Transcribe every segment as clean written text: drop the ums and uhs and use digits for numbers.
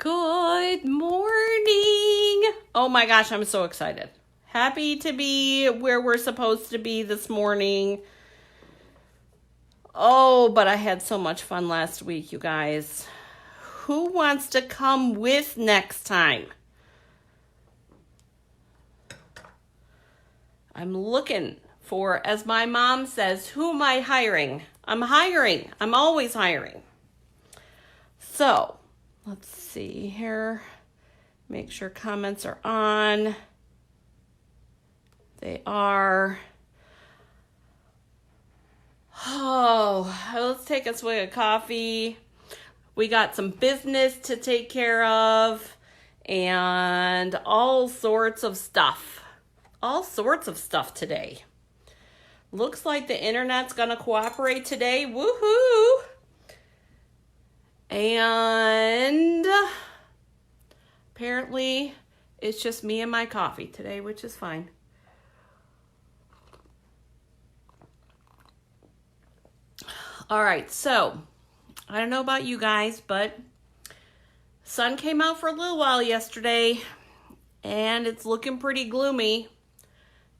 Good morning. Oh my gosh, I'm so excited. Happy to be where we're supposed to be this morning. Oh, but I had so much fun last week, you guys. Who wants to come with next time? I'm looking for, as my mom says, who am I hiring? I'm hiring. I'm always hiring. So, let's see here. Make sure comments are on. They are. Oh, let's take a swig of coffee. We got some business to take care of and all sorts of stuff. All sorts of stuff today. Looks like the internet's gonna cooperate today. Woohoo! And apparently it's just me and my coffee today, which is fine. All right, so I don't know about you guys, but sun came out for a little while yesterday and it's looking pretty gloomy.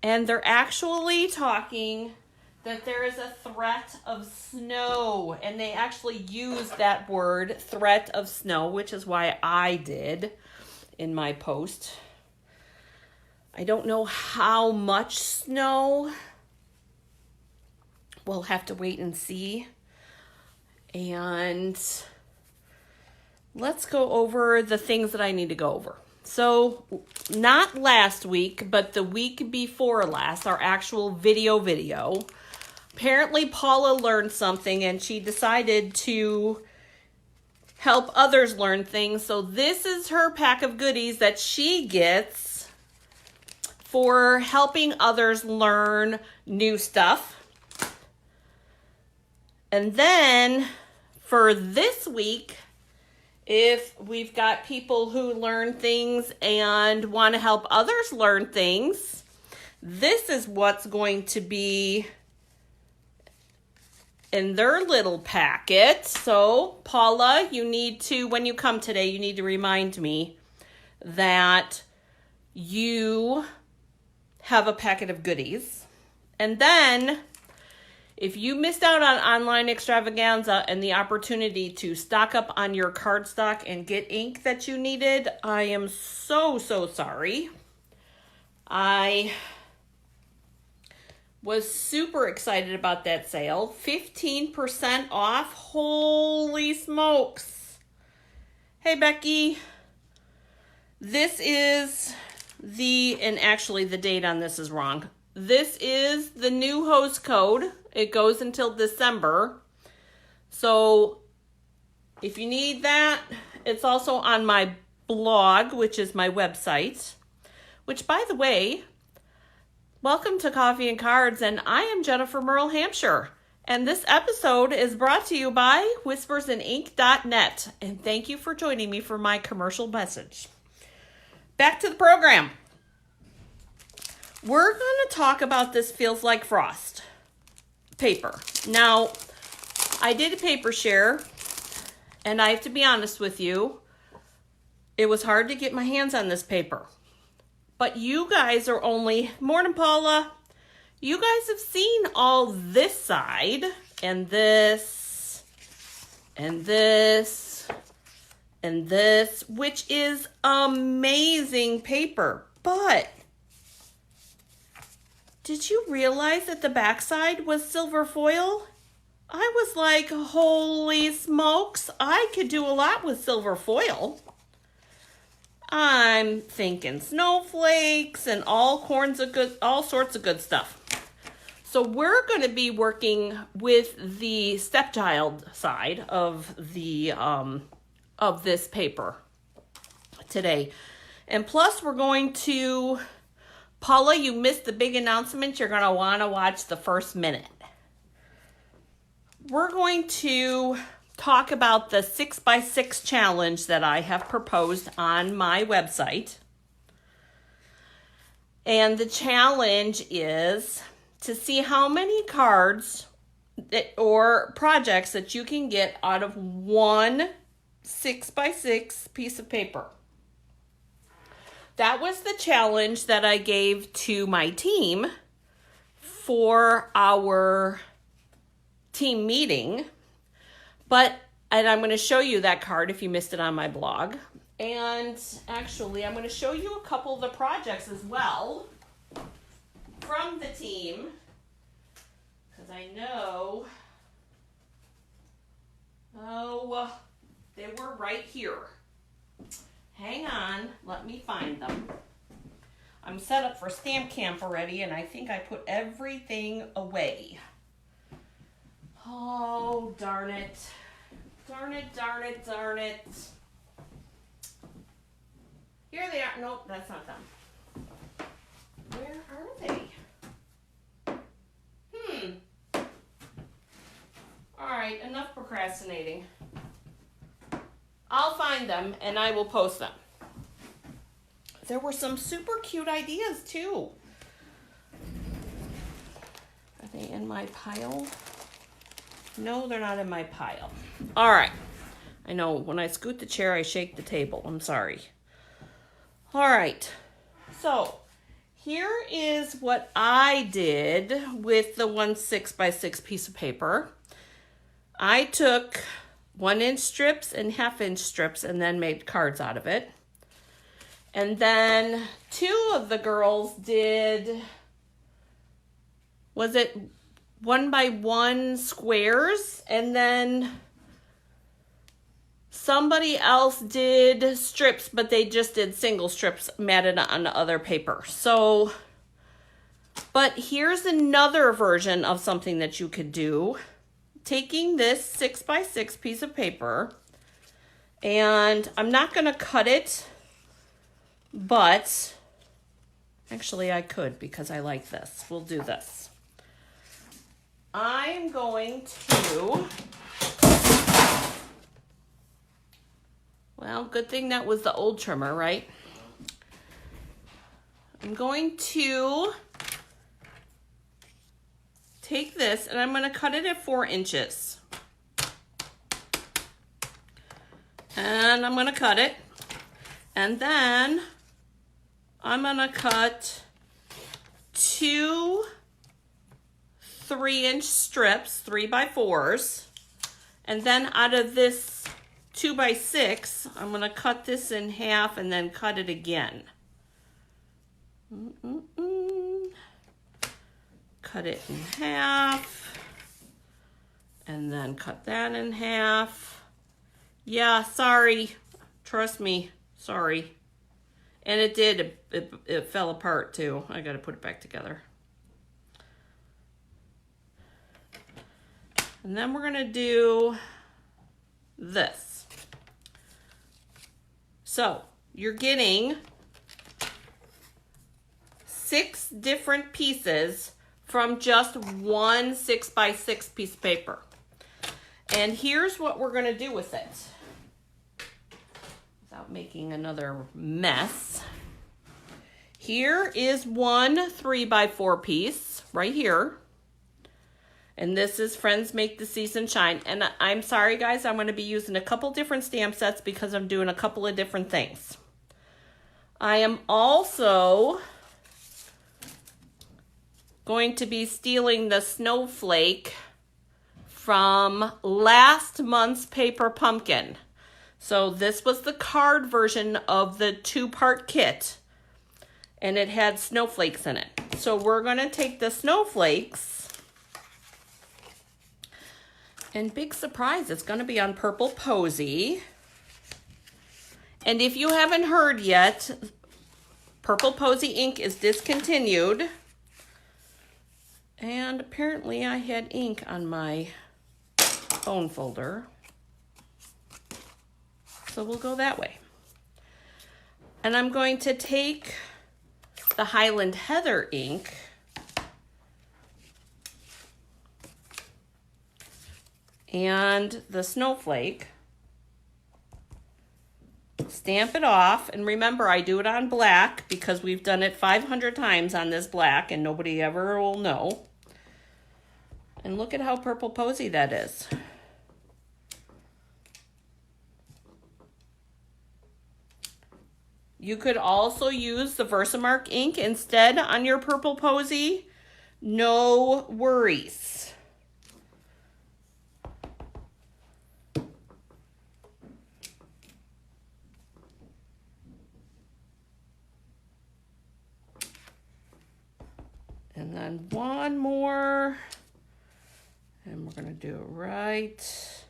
And they're actually talking that there is a threat of snow. And they actually use that word, threat of snow, which is why I did in my post. I don't know how much snow. We'll have to wait and see. And let's go over the things that I need to go over. So, not last week, but the week before last, our actual video. Apparently, Paula learned something and she decided to help others learn things. So, this is her pack of goodies that she gets for helping others learn new stuff. And then, for this week, if we've got people who learn things and want to help others learn things, this is what's going to be in their little packet. So, Paula, you need to, when you come today, you need to remind me that you have a packet of goodies. And then, if you missed out on online extravaganza and the opportunity to stock up on your cardstock and get ink that you needed, I am so sorry. I was super excited about that sale. 15% off. Holy smokes. Hey, Becky. This is and actually the date on this is wrong. This is the new host code. It goes until December. So if you need that, it's also on my blog, which is my website, which, by the way, welcome to Coffee and Cards, and I am Jennifer Merle Hampshire. And this episode is brought to you by whispersandink.net. And thank you for joining me for my commercial message. Back to the program. We're going to talk about this Feels Like Frost paper. Now, I did a paper share, and I have to be honest with you, it was hard to get my hands on this paper. But you guys are only, morning Paula, you guys have seen all this side, and this, and this, and this, which is amazing paper. But did you realize that the backside was silver foil? I was like, holy smokes, I could do a lot with silver foil. I'm thinking snowflakes and all sorts of good stuff. So we're going to be working with the stepchild side of the of this paper today. And plus we're going to, Paula, you missed the big announcement. You're going to want to watch the first minute. We're going to talk about the 6x6 challenge that I have proposed on my website. And the challenge is to see how many cards or projects that you can get out of one 6x6 piece of paper. That was the challenge that I gave to my team for our team meeting. And I'm going to show you that card if you missed it on my blog. And actually, I'm going to show you a couple of the projects as well from the team, because I know, they were right here. Hang on, let me find them. I'm set up for Stamp Camp already, and I think I put everything away. Oh, darn it. Darn it, darn it, darn it. Here they are. Nope, that's not them. Where are they? All right, enough procrastinating. I'll find them and I will post them. There were some super cute ideas too. Are they in my pile? No, they're not in my pile. All right. I know when I scoot the chair, I shake the table. I'm sorry. All right. So here is what I did with the 1 6x6 piece of paper. I took 1-inch strips and 1/2-inch strips and then made cards out of it. And then 2 of the girls did, was it 1x1 squares? And then somebody else did strips, but they just did single strips matted on other paper. So, but here's another version of something that you could do. Taking this 6x6 piece of paper, and I'm not going to cut it, but actually I could because I like this. We'll do this. I'm going to, well, good thing that was the old trimmer, right? I'm going to take this and I'm going to cut it at 4 inches. And I'm going to cut it. And then I'm going to cut 2 3-inch strips, 3x4s. And then out of this 2x6, I'm going to cut this in half and then cut it again. Cut it in half. And then cut that in half. Yeah, sorry. Trust me. Sorry. And it did. It fell apart too. I got to put it back together. And then we're going to do this. So you're getting 6 different pieces from just 1 6x6 piece of paper. And here's what we're going to do with it. Without making another mess. Here is 1 3x4 piece right here. And this is Friends Make the Season Shine. And I'm sorry, guys, I'm going to be using a couple different stamp sets because I'm doing a couple of different things. I am also going to be stealing the snowflake from last month's paper pumpkin. So this was the card version of the 2-part kit. And it had snowflakes in it. So we're going to take the snowflakes. And big surprise, it's going to be on Purple Posy. And if you haven't heard yet, Purple Posy ink is discontinued. And apparently I had ink on my phone folder. So we'll go that way. And I'm going to take the Highland Heather ink and the snowflake, stamp it off, and remember I do it on black because we've done it 500 times on this black and nobody ever will know. And look at how Purple Posy that is. You could also use the Versamark ink instead on your Purple Posy. No worries. And then one more. And we're going to do it right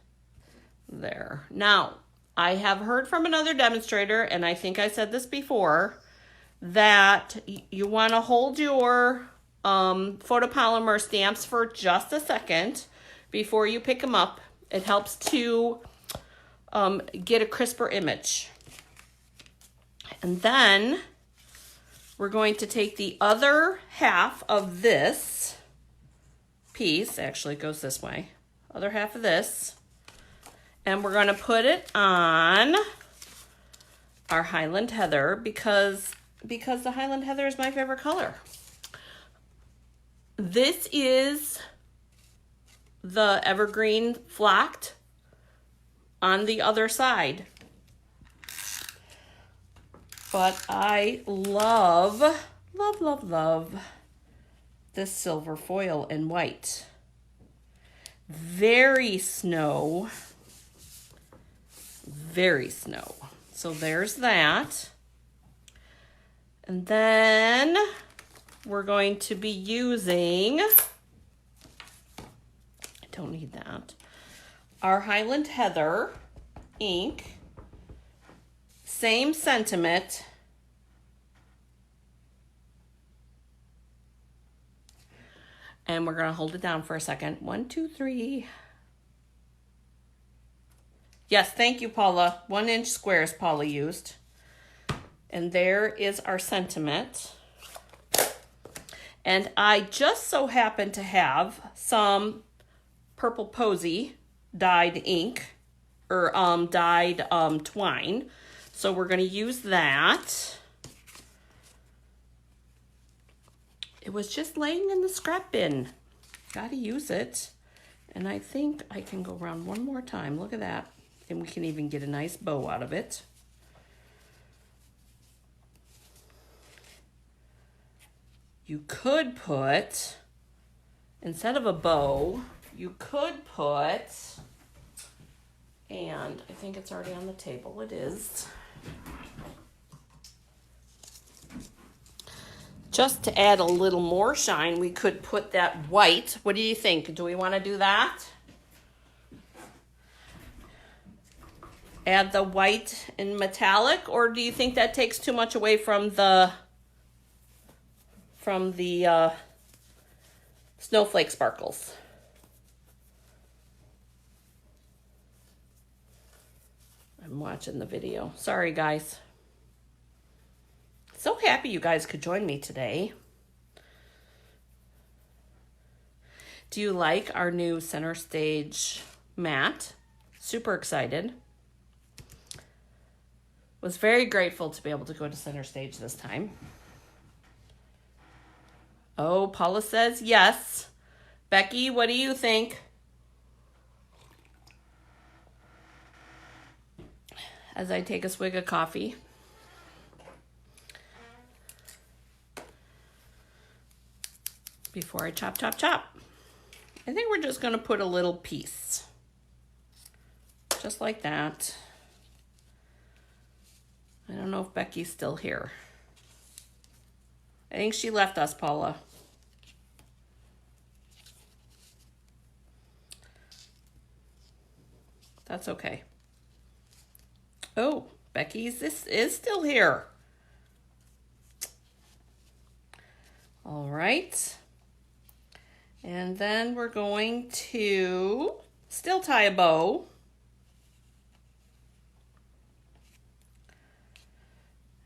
there. Now, I have heard from another demonstrator, and I think I said this before, that you want to hold your photopolymer stamps for just a second before you pick them up. It helps to get a crisper image. And then we're going to take the other half of this piece, actually it goes this way, other half of this, and we're going to put it on our Highland Heather because the Highland Heather is my favorite color. This is the Evergreen Flocked on the other side. But I love, love, love, love this silver foil in white. Very snow. Very snow. So there's that. And then we're going to be using, I don't need that, our Highland Heather ink. Same sentiment. And we're going to hold it down for a second. 1, 2, 3. Yes, thank you, Paula. 1-inch squares Paula used. And there is our sentiment. And I just so happen to have some Purple Posy dyed ink, or dyed twine. So we're going to use that. It was just laying in the scrap bin. Gotta use it. And I think I can go around one more time. Look at that. And we can even get a nice bow out of it. You could put, instead of a bow, you could put, and I think it's already on the table. It is. Just to add a little more shine, we could put that white. What do you think? Do we want to do that? Add the white in metallic, or do you think that takes too much away from the snowflake sparkles? I'm watching the video. Sorry, guys. So happy you guys could join me today. Do you like our new Center Stage mat? Super excited. Was very grateful to be able to go to Center Stage this time. Oh, Paula says yes. Becky, what do you think? As I take a swig of coffee. Before I chop, chop, chop. I think we're just going to put a little piece. Just like that. I don't know if Becky's still here. I think she left us, Paula. That's okay. Oh, Becky's is still here. All right. And then we're going to still tie a bow.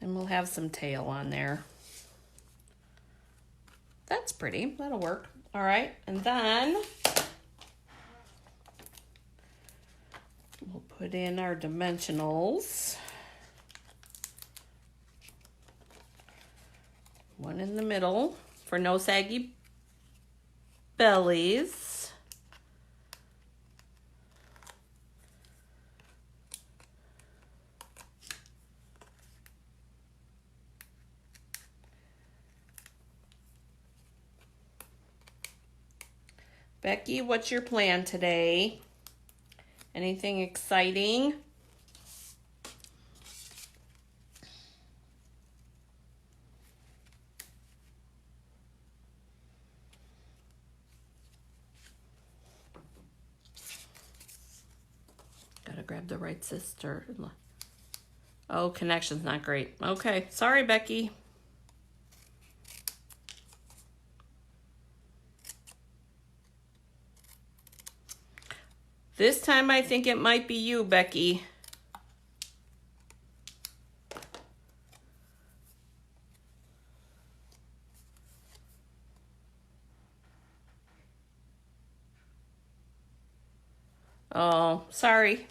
And we'll have some tail on there. That's pretty. That'll work. All right. And then we'll put in our dimensionals. One in the middle for no saggy bellies. Becky, what's your plan today? Anything exciting? Gotta grab the right sister. Oh, connection's not great. Okay, sorry, Becky. This time I think it might be you, Becky. Oh, sorry.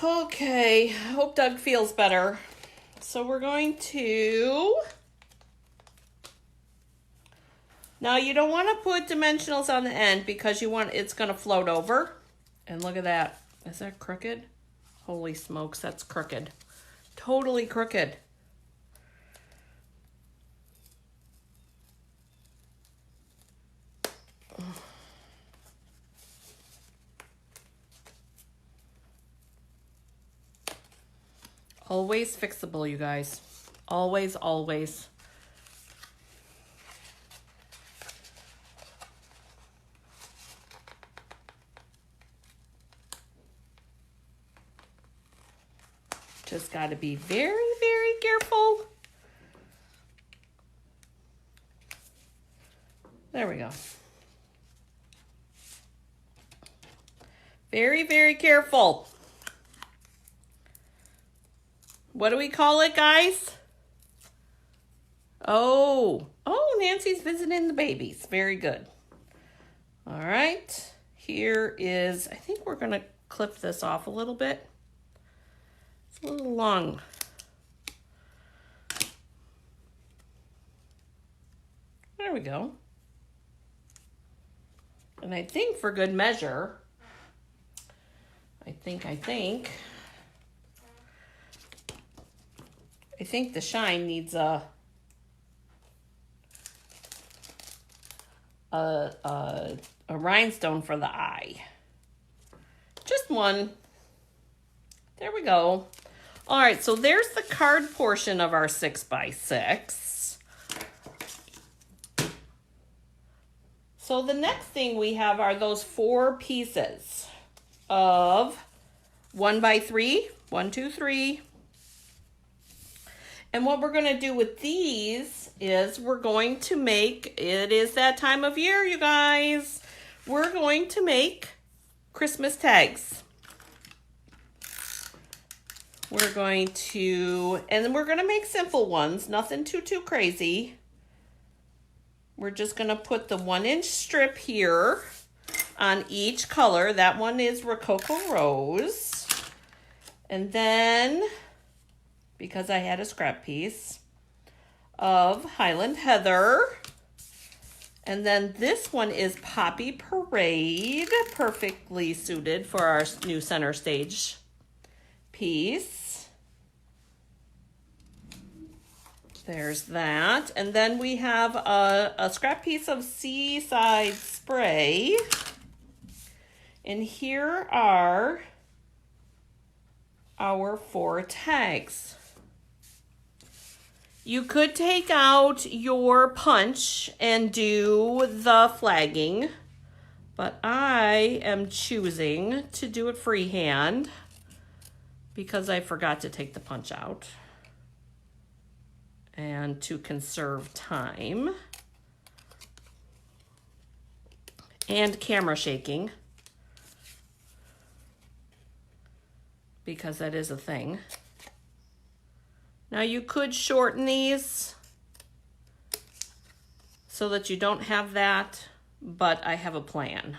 Okay, I hope Doug feels better. So we're going to... Now you don't want to put dimensionals on the end because it's going to float over. And look at that. Is that crooked? Holy smokes, that's crooked. Totally crooked. Always fixable, you guys. Always, always. Just got to be very, very careful. There we go. Very, very careful. What do we call it, guys? Oh, Nancy's visiting the babies. Very good. All right. Here is, I think we're going to clip this off a little bit. It's a little long. There we go. And I think for good measure, I think the shine needs a rhinestone for the eye. Just one. There we go. All right, so there's the card portion of our 6x6. So the next thing we have are those 4 pieces of 1x3, 1, 2, 3. And what we're going to do with these is we're going to make, it is that time of year, you guys. We're going to make Christmas tags. We're going to, and we're going to make simple ones, nothing too crazy. We're just going to put the 1-inch strip here on each color. That one is Rococo Rose. And then, because I had a scrap piece of Highland Heather. And then this one is Poppy Parade, perfectly suited for our new center stage piece. There's that. And then we have a scrap piece of Seaside Spray. And here are our 4 tags. You could take out your punch and do the flagging, but I am choosing to do it freehand because I forgot to take the punch out and to conserve time and camera shaking, because that is a thing. Now you could shorten these so that you don't have that, but I have a plan.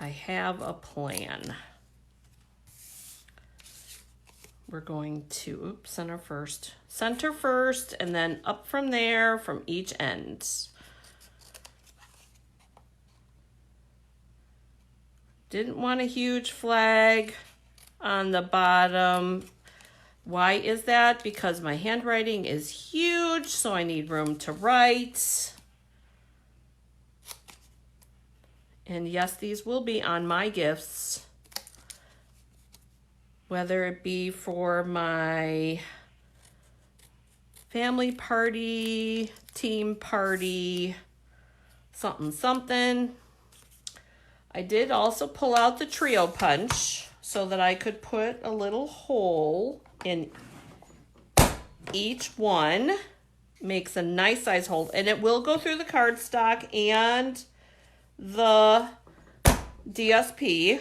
I have a plan. We're going to, center first, and then up from there from each end. Didn't want a huge flag on the bottom. Why is that? Because my handwriting is huge, so I need room to write. And yes, these will be on my gifts, whether it be for my family party, team party, something. I did also pull out the trio punch so that I could put a little hole in each one. Makes a nice size hole, and it will go through the cardstock and the DSP.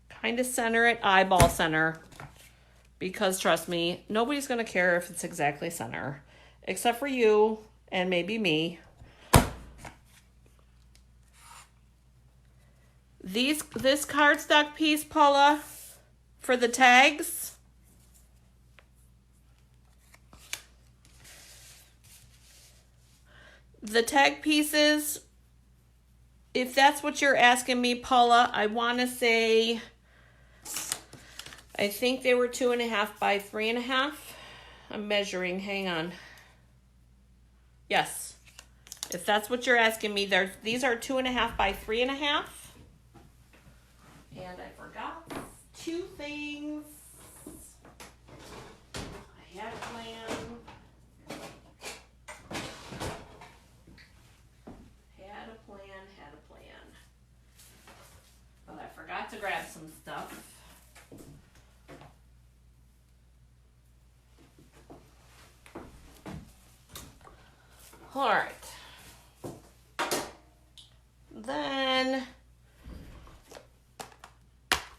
Kind of center it, eyeball center, because trust me, nobody's going to care if it's exactly center, except for you and maybe me. This cardstock piece, Paula, for the tags, the tag pieces, if that's what you're asking me, Paula, I want to say, I think they were 2.5 by 3.5. I'm measuring, hang on. Yes, if that's what you're asking me, these are 2.5 by 3.5. And I forgot 2 things. I had a plan. But I forgot to grab some stuff. All right. Then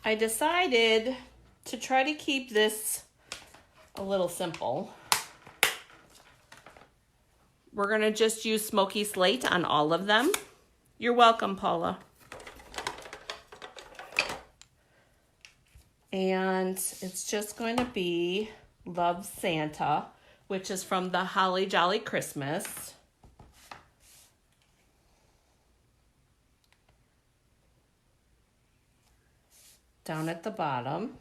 I decided to try to keep this a little simple. We're going to just use Smoky Slate on all of them. You're welcome, Paula. And it's just going to be Love Santa, which is from the Holly Jolly Christmas. Down at the bottom.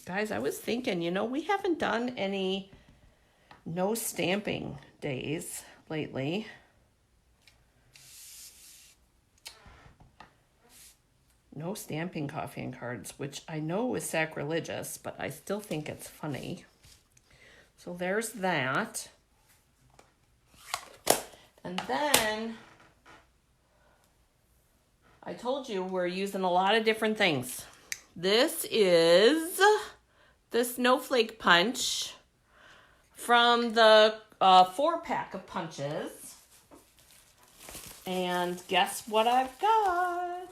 Guys, I was thinking, we haven't done any no stamping days lately. No stamping coffee and cards, which I know is sacrilegious, but I still think it's funny. So there's that. And then I told you we're using a lot of different things. This is the Snowflake Punch from the 4-pack of punches. And guess what I've got?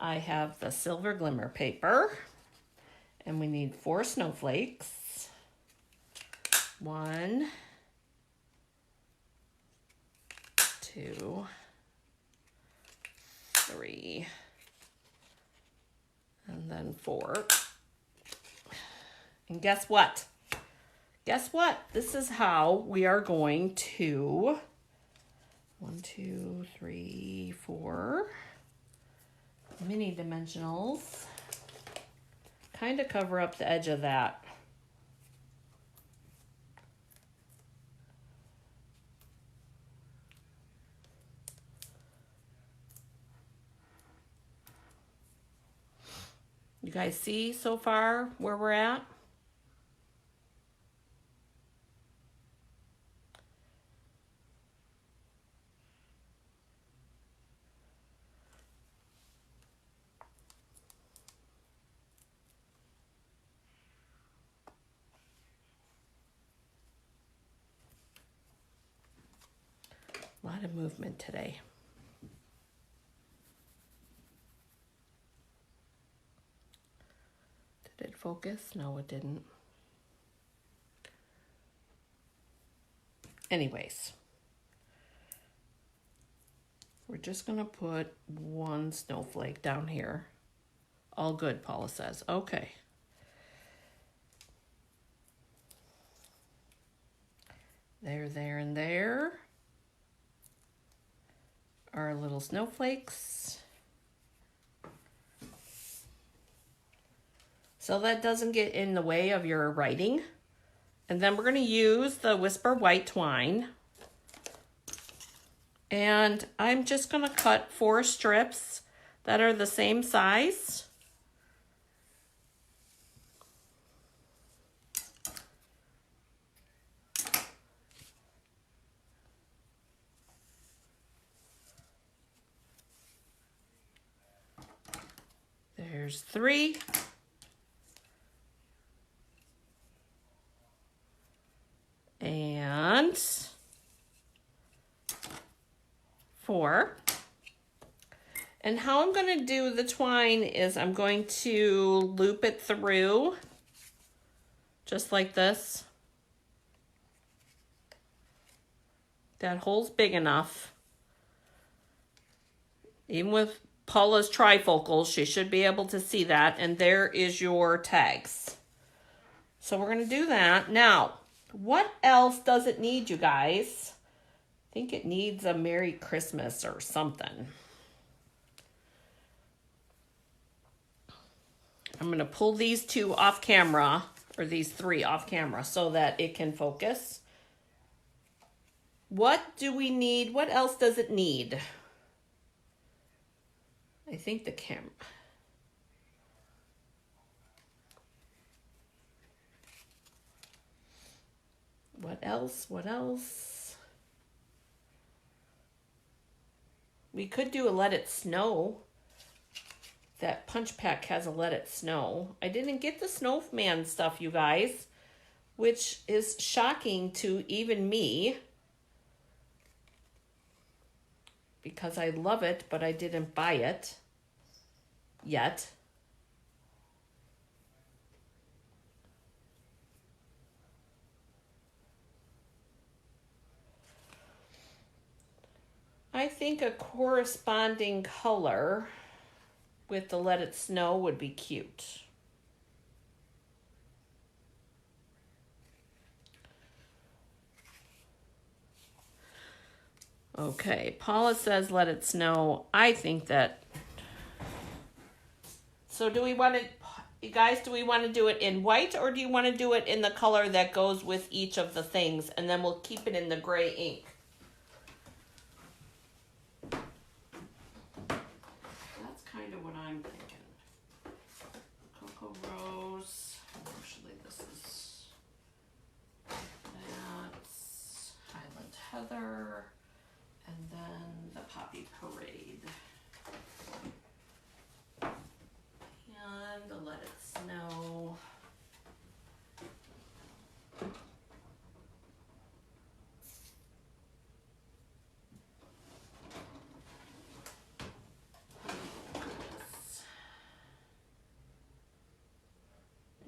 I have the Silver Glimmer paper. And we need 4 snowflakes. 1, 2, 3, and then 4. And guess what? Guess what? This is how we are going to 1, 2, 3, 4 mini dimensionals. Kind of cover up the edge of that. You guys see so far where we're at? A lot of movement today. Did it focus? No, it didn't. Anyways, we're just going to put 1 snowflake down here. All good, Paula says. Okay. There, and there. Our little snowflakes. so that doesn't get in the way of your writing. And then we're going to use the Whisper White twine. And I'm just going to cut 4 strips that are the same size. There's 3. And 4. And how I'm going to do the twine is I'm going to loop it through just like this. That hole's big enough. Even with Paula's trifocals, she should be able to see that. And there is your tags. So we're going to do that. Now, what else does it need, you guys? I think it needs a Merry Christmas or something. I'm going to pull these 2 off camera, or these 3 off camera, so that it can focus. What do we need? What else does it need? I think the camera. What else? What else? We could do a Let It Snow. That punch pack has a Let It Snow. I didn't get the snowman stuff, you guys, which is shocking to even me because I love it, but I didn't buy it yet. I think a corresponding color with the Let It Snow would be cute. Okay, Paula says Let It Snow. I think that... So do we want to... You guys, do we want to do it in white or do you want to do it in the color that goes with each of the things and then we'll keep it in the gray ink? That's kind of what I'm thinking. Cocoa Rose. Actually, this is... That's Highland Heather. And then the Poppy Parade. And the Let It Snow.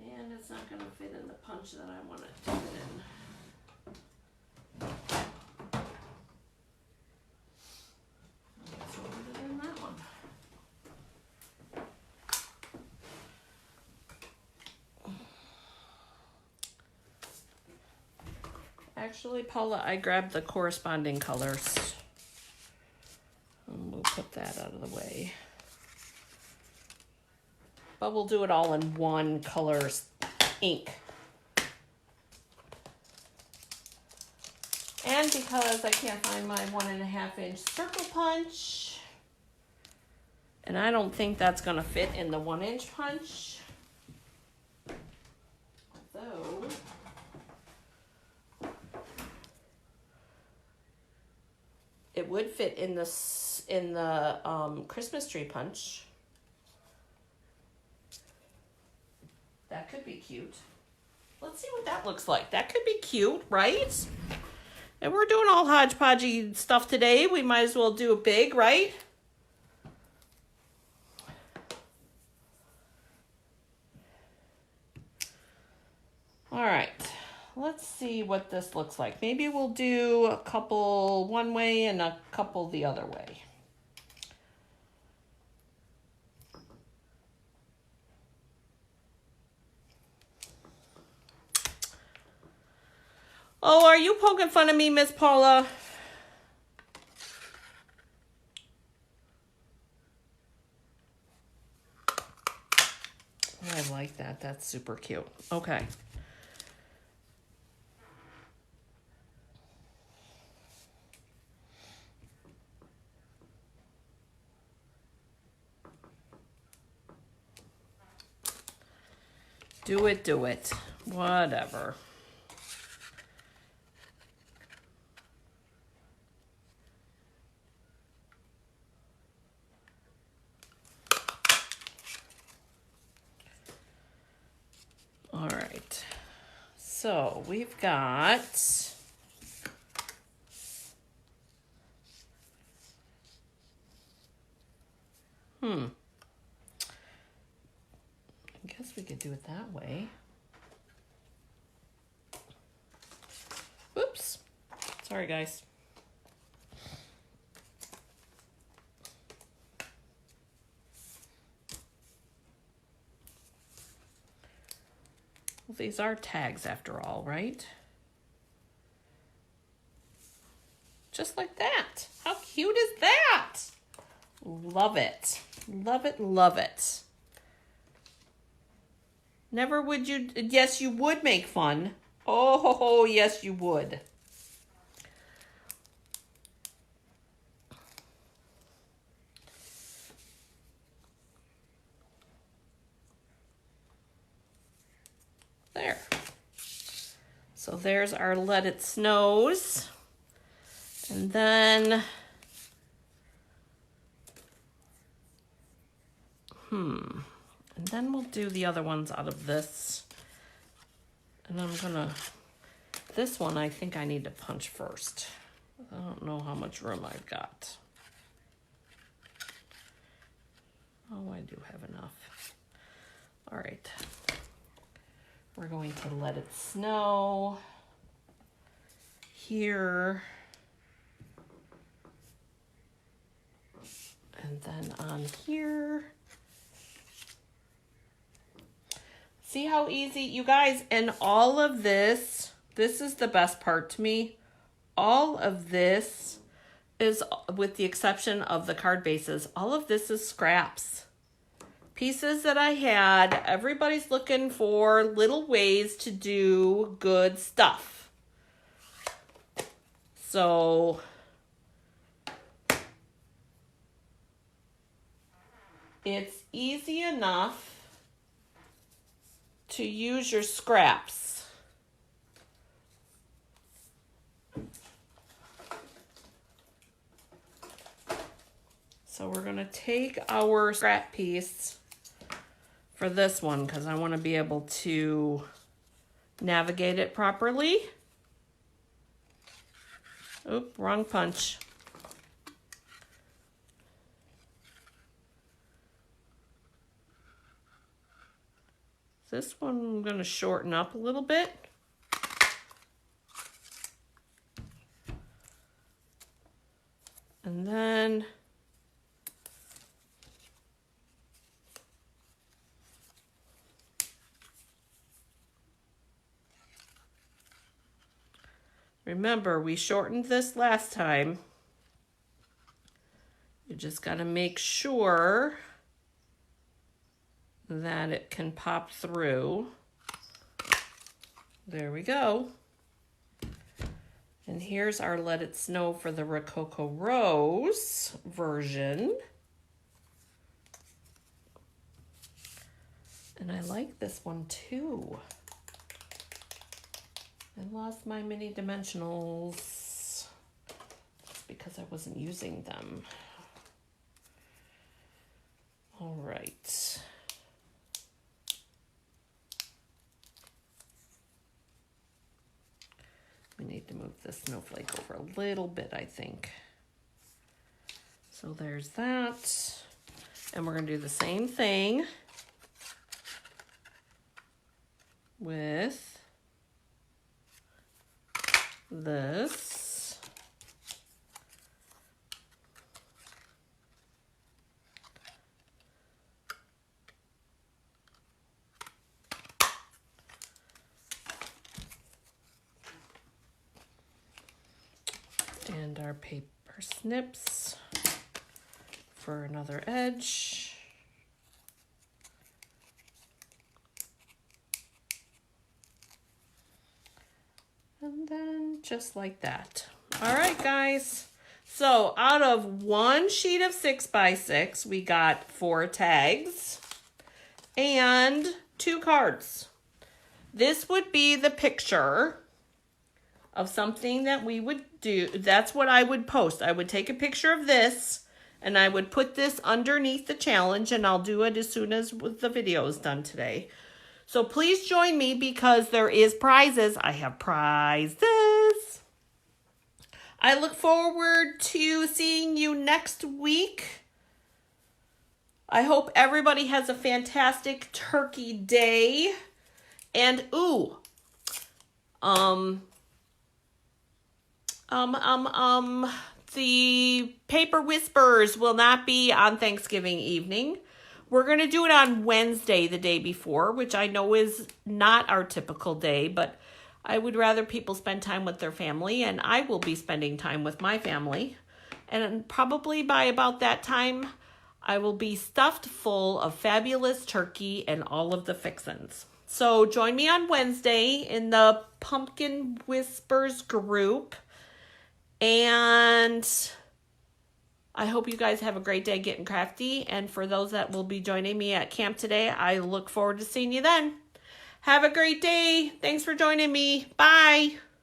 And it's not going to fit in the punch that I want it to fit in. Actually, Paula, I grabbed the corresponding colors. And we'll put that out of the way. But we'll do it all in one color ink. And because I can't find my 1.5 inch circle punch, and I don't think that's going to fit in the 1 inch punch. Although... it would fit in the Christmas tree punch. That could be cute. Let's see what that looks like. That could be cute, right? And we're doing all hodgepodgey stuff today. We might as well do it big, right? All right. Let's see what this looks like. Maybe we'll do a couple one way and a couple the other way. Oh, are you poking fun of me, Miss Paula? I like that. That's super cute. Okay. Do it, do it. Whatever. All right. So we've got I guess we could do it that way. Whoops. Sorry, guys. Well, these are tags after all, right? Just like that. How cute is that? Love it. Love it, love it. Never would you, yes, you would make fun. Oh, yes, you would. There. So there's our Let It Snows. And then, and then we'll do the other ones out of this. And I'm gonna, this one I think I need to punch first. I don't know how much room I've got. Oh, I do have enough. All right. We're going to Let It Snow here. And then on here. See how easy, you guys, and all of this is the best part to me. All of this is, with the exception of the card bases, all of this is scraps. Pieces that I had. Everybody's looking for little ways to do good stuff. So it's easy enough to use your scraps. So we're going to take our scrap piece for this one because I want to be able to navigate it properly. Oop, wrong punch. This one I'm going to shorten up a little bit. And then remember, we shortened this last time. You just got to make sure that it can pop through. There we go. And here's our Let It Snow for the Rococo Rose version. And I like this one too. I lost my mini dimensionals. That's because I wasn't using them. All right. We need to move the snowflake over a little bit, I think. So there's that. And we're going to do the same thing with this. And our paper snips for another edge. And then just like that. All right, guys. So out of one sheet of 6x6, we got 4 tags and 2 cards. This would be the picture of something that we would do. That's what I would post. I would take a picture of this and I would put this underneath the challenge, and I'll do it as soon as the video is done today. So please join me because there is prizes. I have prizes. I look forward to seeing you next week. I hope everybody has a fantastic turkey day. And the Paper Whispers will not be on Thanksgiving evening. We're going to do it on Wednesday, the day before, which I know is not our typical day, but I would rather people spend time with their family, and I will be spending time with my family. And probably by about that time, I will be stuffed full of fabulous turkey and all of the fixins. So join me on Wednesday in the Pumpkin Whispers group. And I hope you guys have a great day getting crafty. And for those that will be joining me at camp today, I look forward to seeing you then. Have a great day. Thanks for joining me. Bye.